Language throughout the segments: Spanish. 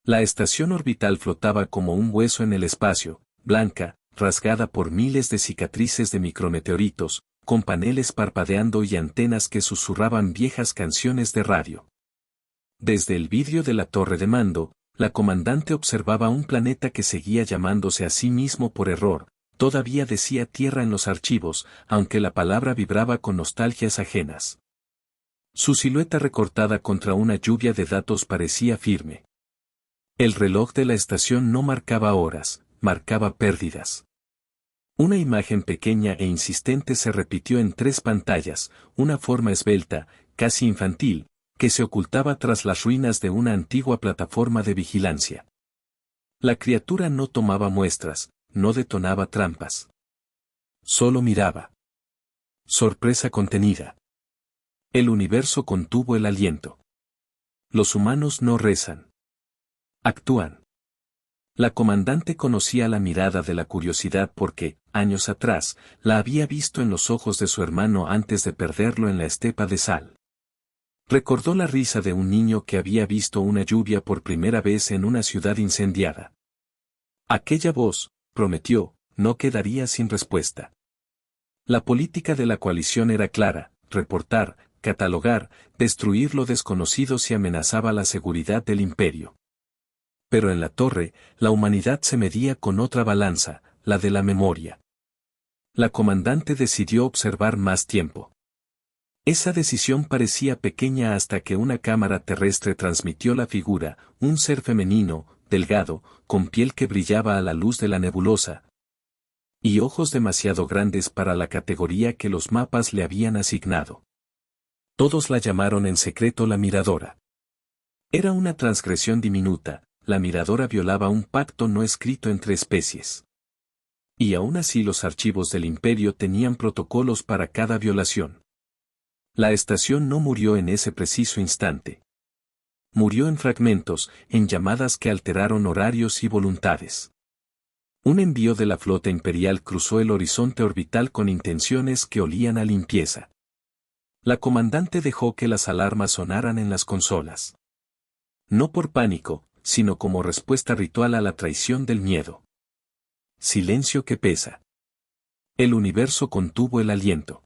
La estación orbital flotaba como un hueso en el espacio, blanca, rasgada por miles de cicatrices de micrometeoritos, con paneles parpadeando y antenas que susurraban viejas canciones de radio. Desde el vidrio de la torre de mando, la comandante observaba un planeta que seguía llamándose a sí mismo por error, todavía decía Tierra en los archivos, aunque la palabra vibraba con nostalgias ajenas. Su silueta recortada contra una lluvia de datos parecía firme. El reloj de la estación no marcaba horas, marcaba pérdidas. Una imagen pequeña e insistente se repitió en 3 pantallas, una forma esbelta, casi infantil, que se ocultaba tras las ruinas de una antigua plataforma de vigilancia. La criatura no tomaba muestras, no detonaba trampas. Solo miraba. Sorpresa contenida. El universo contuvo el aliento. Los humanos no rezan. Actúan. La comandante conocía la mirada de la curiosidad porque, años atrás, la había visto en los ojos de su hermano antes de perderlo en la estepa de sal. Recordó la risa de un niño que había visto una lluvia por primera vez en una ciudad incendiada. Aquella voz, prometió, no quedaría sin respuesta. La política de la coalición era clara: reportar, catalogar, destruir lo desconocido si amenazaba la seguridad del imperio. Pero en la torre, la humanidad se medía con otra balanza, la de la memoria. La comandante decidió observar más tiempo. Esa decisión parecía pequeña hasta que una cámara terrestre transmitió la figura, un ser femenino, delgado, con piel que brillaba a la luz de la nebulosa, y ojos demasiado grandes para la categoría que los mapas le habían asignado. Todos la llamaron en secreto la Miradora. Era una transgresión diminuta, la Miradora violaba un pacto no escrito entre especies. Y aún así los archivos del imperio tenían protocolos para cada violación. La estación no murió en ese preciso instante. Murió en fragmentos, en llamadas que alteraron horarios y voluntades. Un envío de la flota imperial cruzó el horizonte orbital con intenciones que olían a limpieza. La comandante dejó que las alarmas sonaran en las consolas. No por pánico, sino como respuesta ritual a la traición del miedo. Silencio que pesa. El universo contuvo el aliento.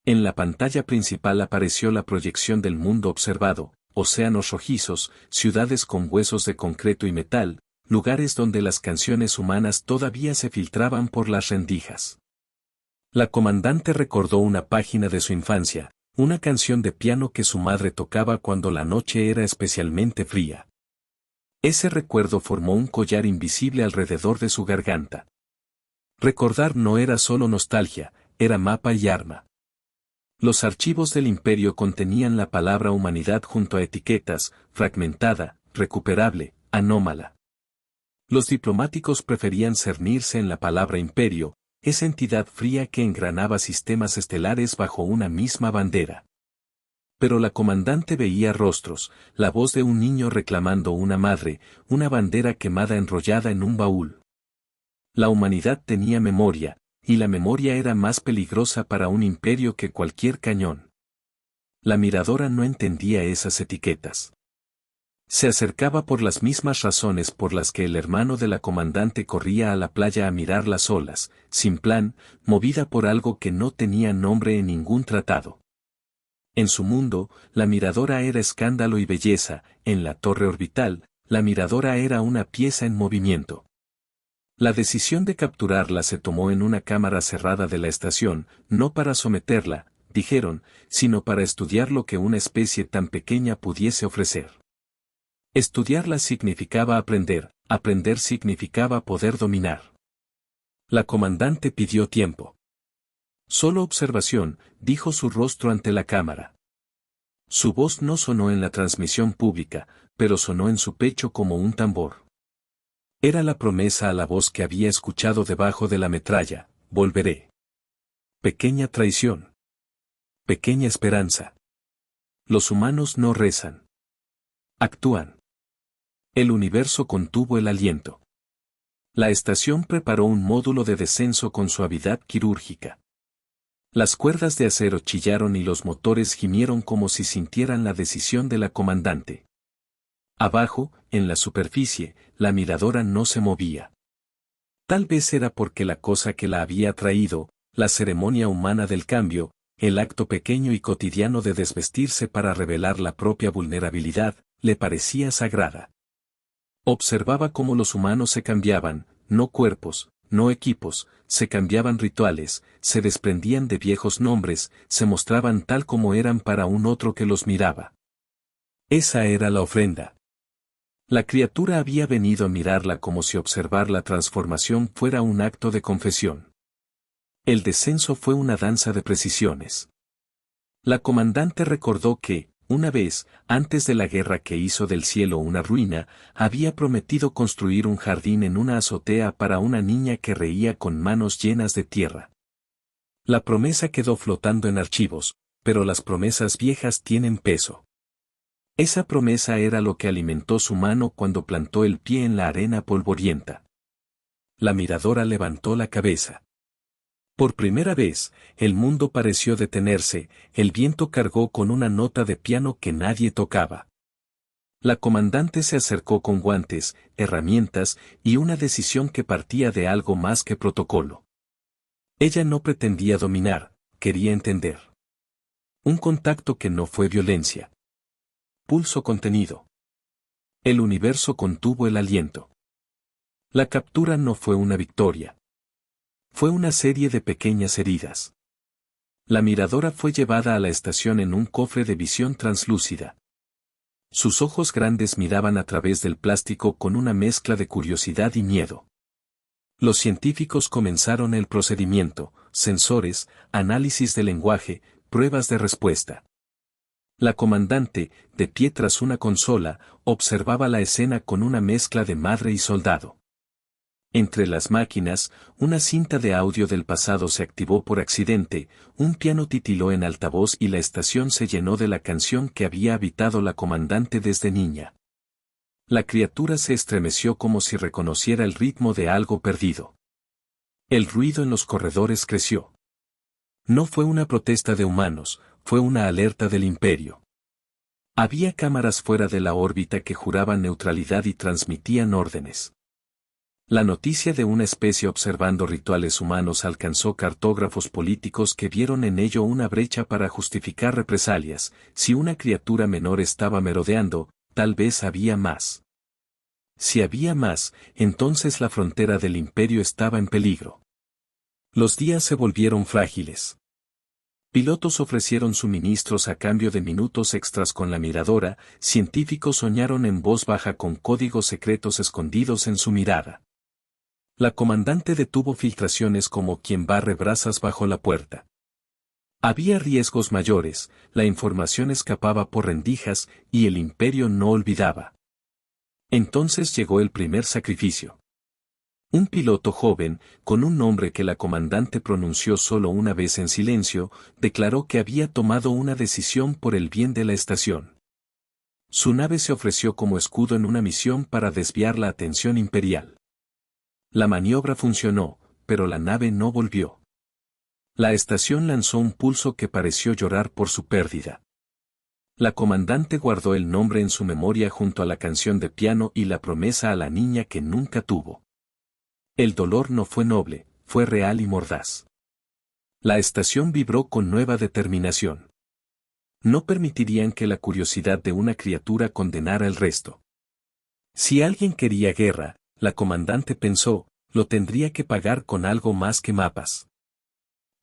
En la pantalla principal apareció la proyección del mundo observado, océanos rojizos, ciudades con huesos de concreto y metal, lugares donde las canciones humanas todavía se filtraban por las rendijas. La comandante recordó una página de su infancia, una canción de piano que su madre tocaba cuando la noche era especialmente fría. Ese recuerdo formó un collar invisible alrededor de su garganta. Recordar no era solo nostalgia, era mapa y arma. Los archivos del imperio contenían la palabra humanidad junto a etiquetas: fragmentada, recuperable, anómala. Los diplomáticos preferían cernirse en la palabra imperio, esa entidad fría que engranaba sistemas estelares bajo una misma bandera. Pero la comandante veía rostros, la voz de un niño reclamando una madre, una bandera quemada enrollada en un baúl. La humanidad tenía memoria, y la memoria era más peligrosa para un imperio que cualquier cañón. La Miradora no entendía esas etiquetas. Se acercaba por las mismas razones por las que el hermano de la comandante corría a la playa a mirar las olas, sin plan, movida por algo que no tenía nombre en ningún tratado. En su mundo, la Miradora era escándalo y belleza; en la torre orbital, la Miradora era una pieza en movimiento. La decisión de capturarla se tomó en una cámara cerrada de la estación, no para someterla, dijeron, sino para estudiar lo que una especie tan pequeña pudiese ofrecer. Estudiarla significaba aprender, aprender significaba poder dominar. La comandante pidió tiempo. Solo observación, dijo su rostro ante la cámara. Su voz no sonó en la transmisión pública, pero sonó en su pecho como un tambor. Era la promesa a la voz que había escuchado debajo de la metralla: volveré. Pequeña traición. Pequeña esperanza. Los humanos no rezan. Actúan. El universo contuvo el aliento. La estación preparó un módulo de descenso con suavidad quirúrgica. Las cuerdas de acero chillaron y los motores gimieron como si sintieran la decisión de la comandante. Abajo, en la superficie, la miradora no se movía. Tal vez era porque la cosa que la había traído, la ceremonia humana del cambio, el acto pequeño y cotidiano de desvestirse para revelar la propia vulnerabilidad, le parecía sagrada. Observaba cómo los humanos se cambiaban, no cuerpos, no equipos, se cambiaban rituales, se desprendían de viejos nombres, se mostraban tal como eran para un otro que los miraba. Esa era la ofrenda. La criatura había venido a mirarla como si observar la transformación fuera un acto de confesión. El descenso fue una danza de precisiones. La comandante recordó que, una vez, antes de la guerra que hizo del cielo una ruina, había prometido construir un jardín en una azotea para una niña que reía con manos llenas de tierra. La promesa quedó flotando en archivos, pero las promesas viejas tienen peso. Esa promesa era lo que alimentó su mano cuando plantó el pie en la arena polvorienta. La miradora levantó la cabeza. Por primera vez, el mundo pareció detenerse, el viento cargó con una nota de piano que nadie tocaba. La comandante se acercó con guantes, herramientas y una decisión que partía de algo más que protocolo. Ella no pretendía dominar, quería entender. Un contacto que no fue violencia. Pulso contenido. El universo contuvo el aliento. La captura no fue una victoria. Fue una serie de pequeñas heridas. La miradora fue llevada a la estación en un cofre de visión translúcida. Sus ojos grandes miraban a través del plástico con una mezcla de curiosidad y miedo. Los científicos comenzaron el procedimiento, sensores, análisis de lenguaje, pruebas de respuesta. La comandante, de pie tras una consola, observaba la escena con una mezcla de madre y soldado. Entre las máquinas, una cinta de audio del pasado se activó por accidente, un piano titiló en altavoz y la estación se llenó de la canción que había habitado la comandante desde niña. La criatura se estremeció como si reconociera el ritmo de algo perdido. El ruido en los corredores creció. No fue una protesta de humanos, fue una alerta del imperio. Había cámaras fuera de la órbita que juraban neutralidad y transmitían órdenes. La noticia de una especie observando rituales humanos alcanzó cartógrafos políticos que vieron en ello una brecha para justificar represalias. Si una criatura menor estaba merodeando, tal vez había más. Si había más, entonces la frontera del imperio estaba en peligro. Los días se volvieron frágiles. Pilotos ofrecieron suministros a cambio de minutos extras con la miradora, científicos soñaron en voz baja con códigos secretos escondidos en su mirada. La comandante detuvo filtraciones como quien barre brasas bajo la puerta. Había riesgos mayores, la información escapaba por rendijas y el imperio no olvidaba. Entonces llegó el primer sacrificio. Un piloto joven, con un nombre que la comandante pronunció solo una vez en silencio, declaró que había tomado una decisión por el bien de la estación. Su nave se ofreció como escudo en una misión para desviar la atención imperial. La maniobra funcionó, pero la nave no volvió. La estación lanzó un pulso que pareció llorar por su pérdida. La comandante guardó el nombre en su memoria junto a la canción de piano y la promesa a la niña que nunca tuvo. El dolor no fue noble, fue real y mordaz. La estación vibró con nueva determinación. No permitirían que la curiosidad de una criatura condenara el resto. Si alguien quería guerra, la comandante pensó, lo tendría que pagar con algo más que mapas.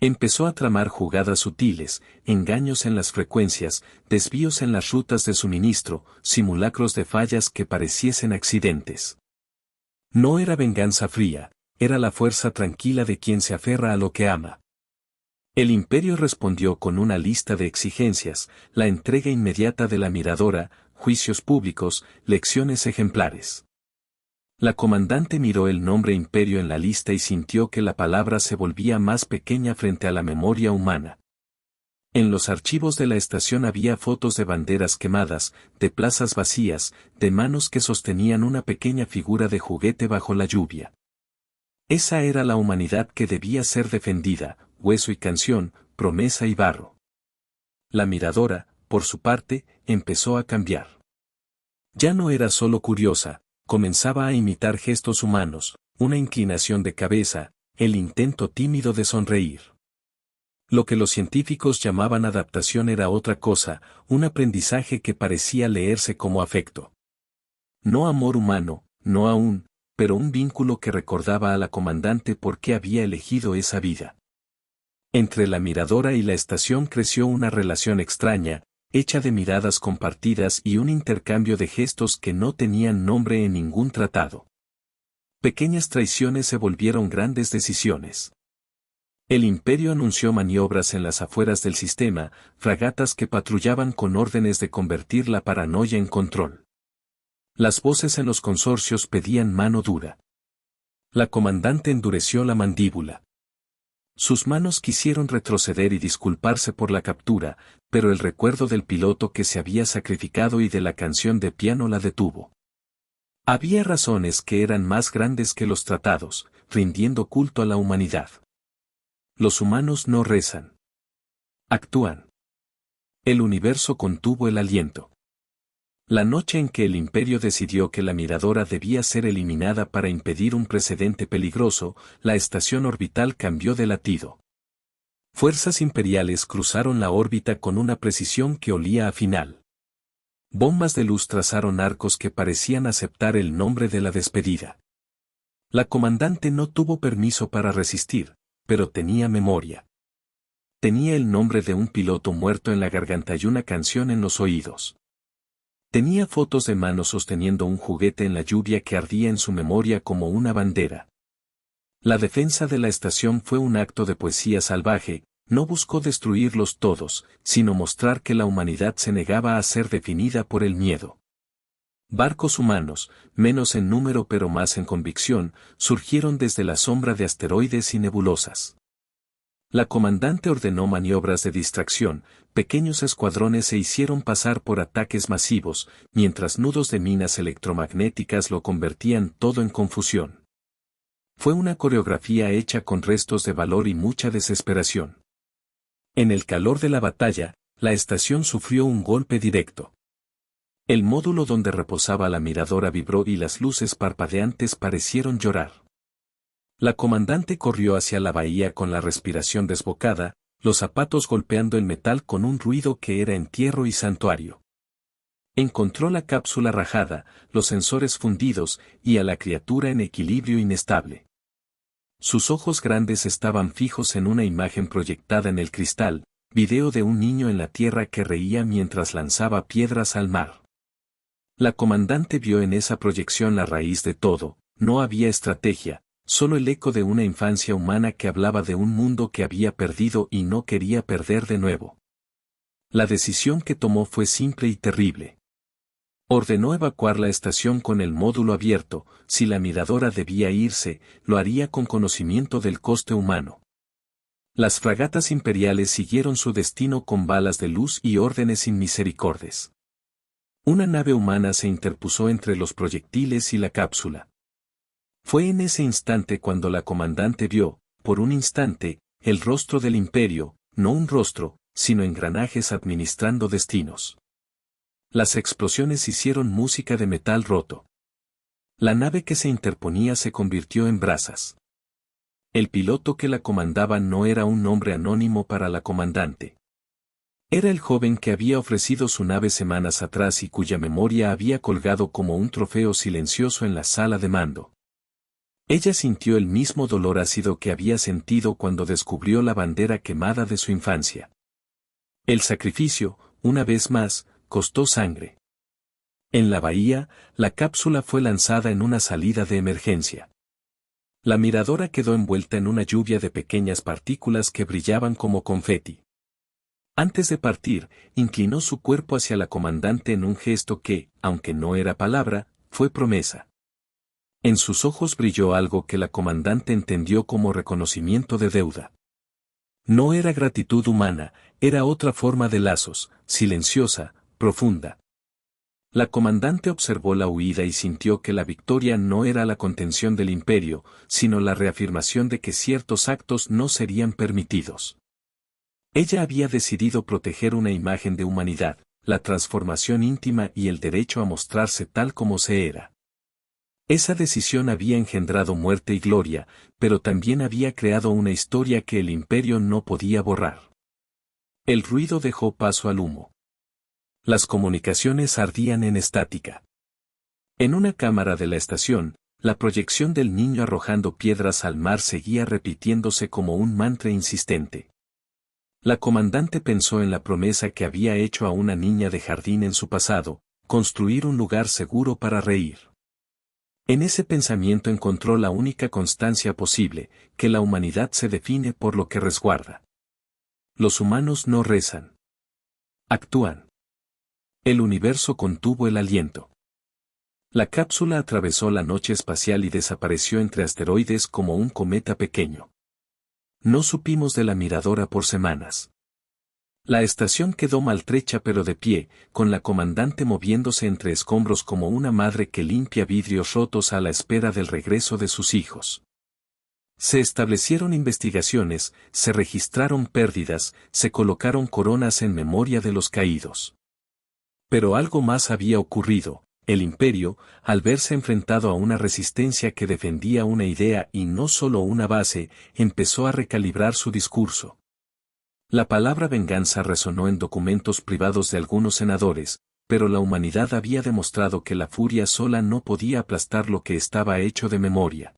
Empezó a tramar jugadas sutiles, engaños en las frecuencias, desvíos en las rutas de suministro, simulacros de fallas que pareciesen accidentes. No era venganza fría, era la fuerza tranquila de quien se aferra a lo que ama. El imperio respondió con una lista de exigencias, la entrega inmediata de la miradora, juicios públicos, lecciones ejemplares. La comandante miró el nombre imperio en la lista y sintió que la palabra se volvía más pequeña frente a la memoria humana. En los archivos de la estación había fotos de banderas quemadas, de plazas vacías, de manos que sostenían una pequeña figura de juguete bajo la lluvia. Esa era la humanidad que debía ser defendida, hueso y canción, promesa y barro. La miradora, por su parte, empezó a cambiar. Ya no era solo curiosa, comenzaba a imitar gestos humanos, una inclinación de cabeza, el intento tímido de sonreír. Lo que los científicos llamaban adaptación era otra cosa, un aprendizaje que parecía leerse como afecto. No amor humano, no aún, pero un vínculo que recordaba a la comandante por qué había elegido esa vida. Entre la miradora y la estación creció una relación extraña, hecha de miradas compartidas y un intercambio de gestos que no tenían nombre en ningún tratado. Pequeñas traiciones se volvieron grandes decisiones. El Imperio anunció maniobras en las afueras del sistema, fragatas que patrullaban con órdenes de convertir la paranoia en control. Las voces en los consorcios pedían mano dura. La comandante endureció la mandíbula. Sus manos quisieron retroceder y disculparse por la captura, pero el recuerdo del piloto que se había sacrificado y de la canción de piano la detuvo. Había razones que eran más grandes que los tratados, rindiendo culto a la humanidad. Los humanos no rezan. Actúan. El universo contuvo el aliento. La noche en que el Imperio decidió que la miradora debía ser eliminada para impedir un precedente peligroso, la estación orbital cambió de latido. Fuerzas imperiales cruzaron la órbita con una precisión que olía a final. Bombas de luz trazaron arcos que parecían aceptar el nombre de la despedida. La comandante no tuvo permiso para resistir, pero tenía memoria. Tenía el nombre de un piloto muerto en la garganta y una canción en los oídos. Tenía fotos de manos sosteniendo un juguete en la lluvia que ardía en su memoria como una bandera. La defensa de la estación fue un acto de poesía salvaje, no buscó destruirlos todos, sino mostrar que la humanidad se negaba a ser definida por el miedo. Barcos humanos, menos en número pero más en convicción, surgieron desde la sombra de asteroides y nebulosas. La comandante ordenó maniobras de distracción, pequeños escuadrones se hicieron pasar por ataques masivos, mientras nudos de minas electromagnéticas lo convertían todo en confusión. Fue una coreografía hecha con restos de valor y mucha desesperación. En el calor de la batalla, la estación sufrió un golpe directo. El módulo donde reposaba la miradora vibró y las luces parpadeantes parecieron llorar. La comandante corrió hacia la bahía con la respiración desbocada, los zapatos golpeando el metal con un ruido que era entierro y santuario. Encontró la cápsula rajada, los sensores fundidos y a la criatura en equilibrio inestable. Sus ojos grandes estaban fijos en una imagen proyectada en el cristal, video de un niño en la tierra que reía mientras lanzaba piedras al mar. La comandante vio en esa proyección la raíz de todo, no había estrategia, solo el eco de una infancia humana que hablaba de un mundo que había perdido y no quería perder de nuevo. La decisión que tomó fue simple y terrible. Ordenó evacuar la estación con el módulo abierto, si la miradora debía irse, lo haría con conocimiento del coste humano. Las fragatas imperiales siguieron su destino con balas de luz y órdenes sin misericordias. Una nave humana se interpuso entre los proyectiles y la cápsula. Fue en ese instante cuando la comandante vio, por un instante, el rostro del Imperio, no un rostro, sino engranajes administrando destinos. Las explosiones hicieron música de metal roto. La nave que se interponía se convirtió en brasas. El piloto que la comandaba no era un nombre anónimo para la comandante. Era el joven que había ofrecido su nave semanas atrás y cuya memoria había colgado como un trofeo silencioso en la sala de mando. Ella sintió el mismo dolor ácido que había sentido cuando descubrió la bandera quemada de su infancia. El sacrificio, una vez más, costó sangre. En la bahía, la cápsula fue lanzada en una salida de emergencia. La miradora quedó envuelta en una lluvia de pequeñas partículas que brillaban como confeti. Antes de partir, inclinó su cuerpo hacia la comandante en un gesto que, aunque no era palabra, fue promesa. En sus ojos brilló algo que la comandante entendió como reconocimiento de deuda. No era gratitud humana, era otra forma de lazos, silenciosa, profunda. La comandante observó la huida y sintió que la victoria no era la contención del Imperio, sino la reafirmación de que ciertos actos no serían permitidos. Ella había decidido proteger una imagen de humanidad, la transformación íntima y el derecho a mostrarse tal como se era. Esa decisión había engendrado muerte y gloria, pero también había creado una historia que el imperio no podía borrar. El ruido dejó paso al humo. Las comunicaciones ardían en estática. En una cámara de la estación, la proyección del niño arrojando piedras al mar seguía repitiéndose como un mantra insistente. La comandante pensó en la promesa que había hecho a una niña de jardín en su pasado, construir un lugar seguro para reír. En ese pensamiento encontró la única constancia posible, que la humanidad se define por lo que resguarda. Los humanos no rezan. Actúan. El universo contuvo el aliento. La cápsula atravesó la noche espacial y desapareció entre asteroides como un cometa pequeño. No supimos de la miradora por semanas. La estación quedó maltrecha pero de pie, con la comandante moviéndose entre escombros como una madre que limpia vidrios rotos a la espera del regreso de sus hijos. Se establecieron investigaciones, se registraron pérdidas, se colocaron coronas en memoria de los caídos. Pero algo más había ocurrido. El imperio, al verse enfrentado a una resistencia que defendía una idea y no solo una base, empezó a recalibrar su discurso. La palabra venganza resonó en documentos privados de algunos senadores, pero la humanidad había demostrado que la furia sola no podía aplastar lo que estaba hecho de memoria.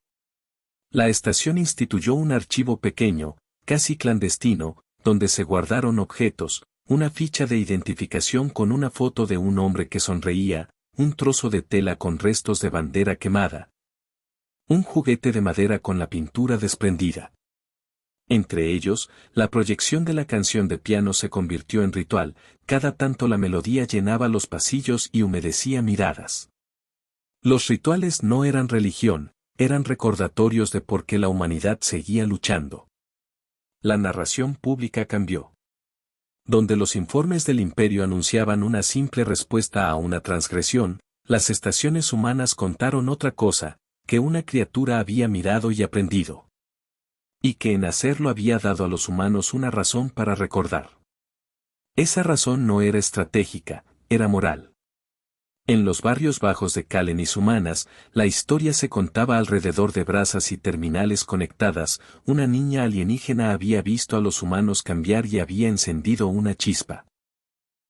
La estación instituyó un archivo pequeño, casi clandestino, donde se guardaron objetos, una ficha de identificación con una foto de un hombre que sonreía, un trozo de tela con restos de bandera quemada. Un juguete de madera con la pintura desprendida. Entre ellos, la proyección de la canción de piano se convirtió en ritual, cada tanto la melodía llenaba los pasillos y humedecía miradas. Los rituales no eran religión, eran recordatorios de por qué la humanidad seguía luchando. La narración pública cambió. Donde los informes del imperio anunciaban una simple respuesta a una transgresión, las estaciones humanas contaron otra cosa, que una criatura había mirado y aprendido. Y que en hacerlo había dado a los humanos una razón para recordar. Esa razón no era estratégica, era moral. En los barrios bajos de Cálenis humanas, la historia se contaba alrededor de brasas y terminales conectadas, una niña alienígena había visto a los humanos cambiar y había encendido una chispa.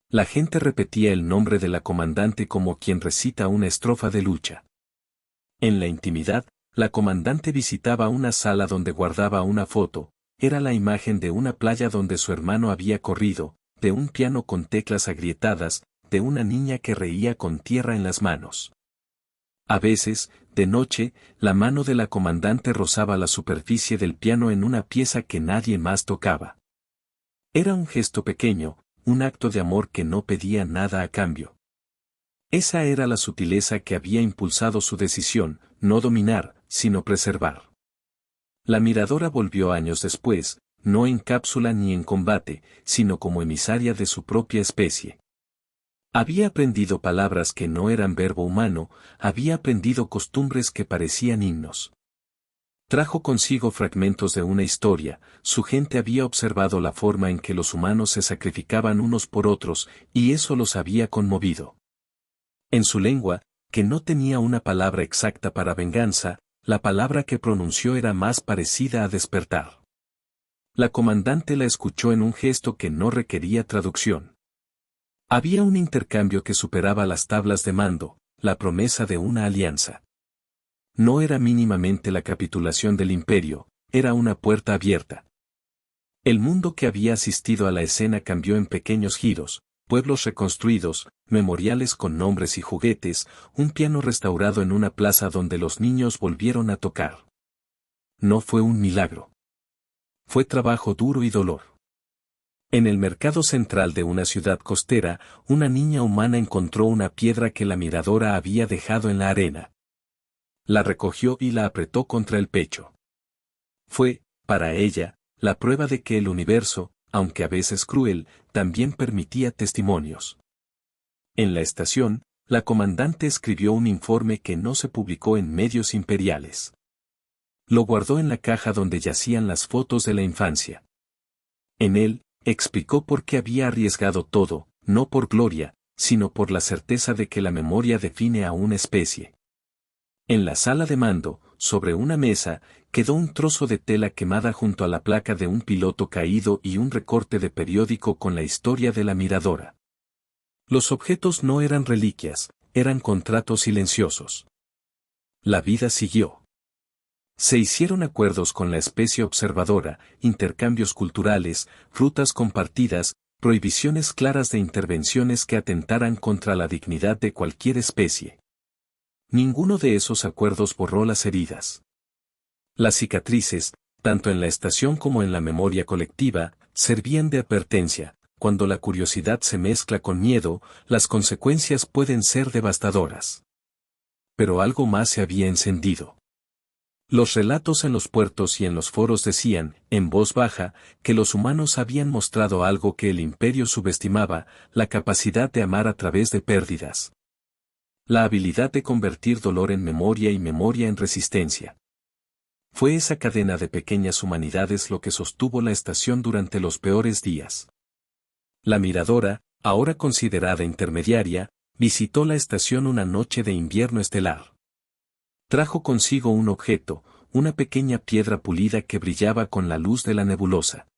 La gente repetía el nombre de la comandante como quien recita una estrofa de lucha. En la intimidad, la comandante visitaba una sala donde guardaba una foto, era la imagen de una playa donde su hermano había corrido, de un piano con teclas agrietadas, de una niña que reía con tierra en las manos. A veces, de noche, la mano de la comandante rozaba la superficie del piano en una pieza que nadie más tocaba. Era un gesto pequeño, un acto de amor que no pedía nada a cambio. Esa era la sutileza que había impulsado su decisión, no dominar, sino preservar. La miradora volvió años después, no en cápsula ni en combate, sino como emisaria de su propia especie. Había aprendido palabras que no eran verbo humano, había aprendido costumbres que parecían himnos. Trajo consigo fragmentos de una historia, su gente había observado la forma en que los humanos se sacrificaban unos por otros, y eso los había conmovido. En su lengua, que no tenía una palabra exacta para venganza, la palabra que pronunció era más parecida a despertar. La comandante la escuchó en un gesto que no requería traducción. Había un intercambio que superaba las tablas de mando, la promesa de una alianza. No era mínimamente la capitulación del imperio, era una puerta abierta. El mundo que había asistido a la escena cambió en pequeños giros, pueblos reconstruidos, memoriales con nombres y juguetes, un piano restaurado en una plaza donde los niños volvieron a tocar. No fue un milagro. Fue trabajo duro y dolor. En el mercado central de una ciudad costera, una niña humana encontró una piedra que la miradora había dejado en la arena. La recogió y la apretó contra el pecho. Fue, para ella, la prueba de que el universo, aunque a veces cruel, también permitía testimonios. En la estación, la comandante escribió un informe que no se publicó en medios imperiales. Lo guardó en la caja donde yacían las fotos de la infancia. En él, explicó por qué había arriesgado todo, no por gloria, sino por la certeza de que la memoria define a una especie. En la sala de mando, sobre una mesa, quedó un trozo de tela quemada junto a la placa de un piloto caído y un recorte de periódico con la historia de la miradora. Los objetos no eran reliquias, eran contratos silenciosos. La vida siguió. Se hicieron acuerdos con la especie observadora, intercambios culturales, rutas compartidas, prohibiciones claras de intervenciones que atentaran contra la dignidad de cualquier especie. Ninguno de esos acuerdos borró las heridas. Las cicatrices, tanto en la estación como en la memoria colectiva, servían de advertencia. Cuando la curiosidad se mezcla con miedo, las consecuencias pueden ser devastadoras. Pero algo más se había encendido. Los relatos en los puertos y en los foros decían, en voz baja, que los humanos habían mostrado algo que el imperio subestimaba, la capacidad de amar a través de pérdidas. La habilidad de convertir dolor en memoria y memoria en resistencia. Fue esa cadena de pequeñas humanidades lo que sostuvo la estación durante los peores días. La miradora, ahora considerada intermediaria, visitó la estación una noche de invierno estelar. Trajo consigo un objeto, una pequeña piedra pulida que brillaba con la luz de la nebulosa.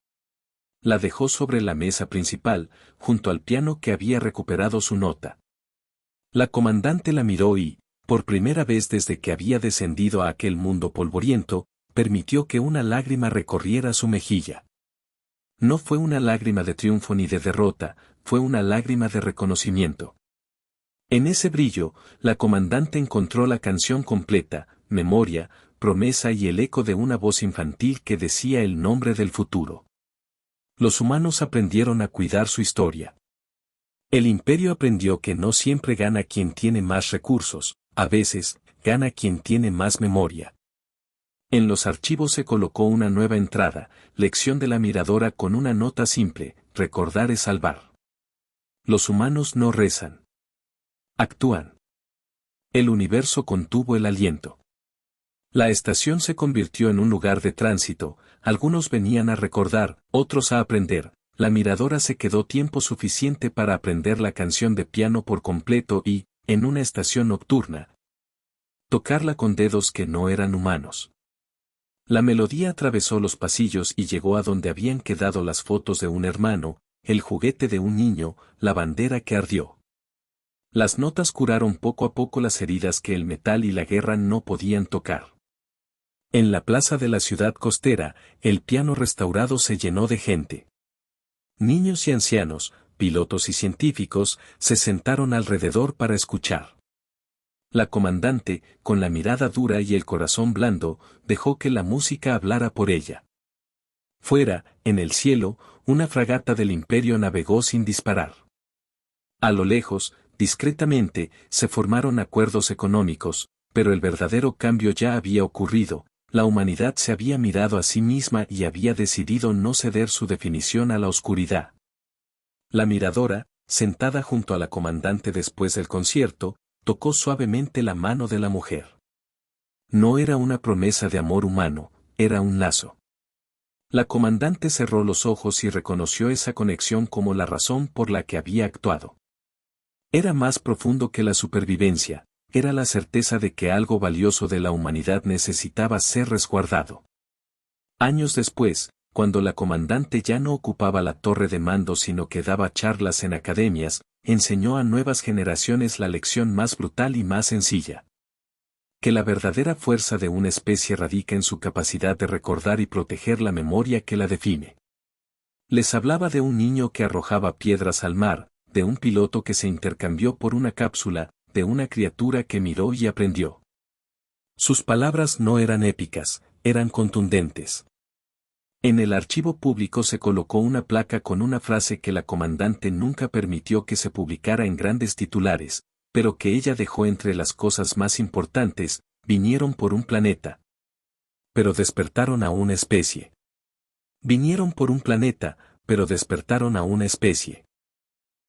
La dejó sobre la mesa principal, junto al piano que había recuperado su nota. La comandante la miró y, por primera vez desde que había descendido a aquel mundo polvoriento, permitió que una lágrima recorriera su mejilla. No fue una lágrima de triunfo ni de derrota, fue una lágrima de reconocimiento. En ese brillo, la comandante encontró la canción completa, memoria, promesa y el eco de una voz infantil que decía el nombre del futuro. Los humanos aprendieron a cuidar su historia. El imperio aprendió que no siempre gana quien tiene más recursos, a veces, gana quien tiene más memoria. En los archivos se colocó una nueva entrada, lección de la miradora con una nota simple, recordar es salvar. Los humanos no rezan. Actúan. El universo contuvo el aliento. La estación se convirtió en un lugar de tránsito, algunos venían a recordar, otros a aprender. La miradora se quedó tiempo suficiente para aprender la canción de piano por completo y, en una estación nocturna, tocarla con dedos que no eran humanos. La melodía atravesó los pasillos y llegó a donde habían quedado las fotos de un hermano, el juguete de un niño, la bandera que ardió. Las notas curaron poco a poco las heridas que el metal y la guerra no podían tocar. En la plaza de la ciudad costera, el piano restaurado se llenó de gente. Niños y ancianos, pilotos y científicos, se sentaron alrededor para escuchar. La comandante, con la mirada dura y el corazón blando, dejó que la música hablara por ella. Fuera, en el cielo, una fragata del imperio navegó sin disparar. A lo lejos, discretamente, se formaron acuerdos económicos, pero el verdadero cambio ya había ocurrido. La humanidad se había mirado a sí misma y había decidido no ceder su definición a la oscuridad. La miradora, sentada junto a la comandante después del concierto, tocó suavemente la mano de la mujer. No era una promesa de amor humano, era un lazo. La comandante cerró los ojos y reconoció esa conexión como la razón por la que había actuado. Era más profundo que la supervivencia, era la certeza de que algo valioso de la humanidad necesitaba ser resguardado. Años después, cuando la comandante ya no ocupaba la torre de mando sino que daba charlas en academias, enseñó a nuevas generaciones la lección más brutal y más sencilla. Que la verdadera fuerza de una especie radica en su capacidad de recordar y proteger la memoria que la define. Les hablaba de un niño que arrojaba piedras al mar, de un piloto que se intercambió por una cápsula, de una criatura que miró y aprendió. Sus palabras no eran épicas, eran contundentes. En el archivo público se colocó una placa con una frase que la comandante nunca permitió que se publicara en grandes titulares, pero que ella dejó entre las cosas más importantes: vinieron por un planeta. Pero despertaron a una especie. Vinieron por un planeta, pero despertaron a una especie.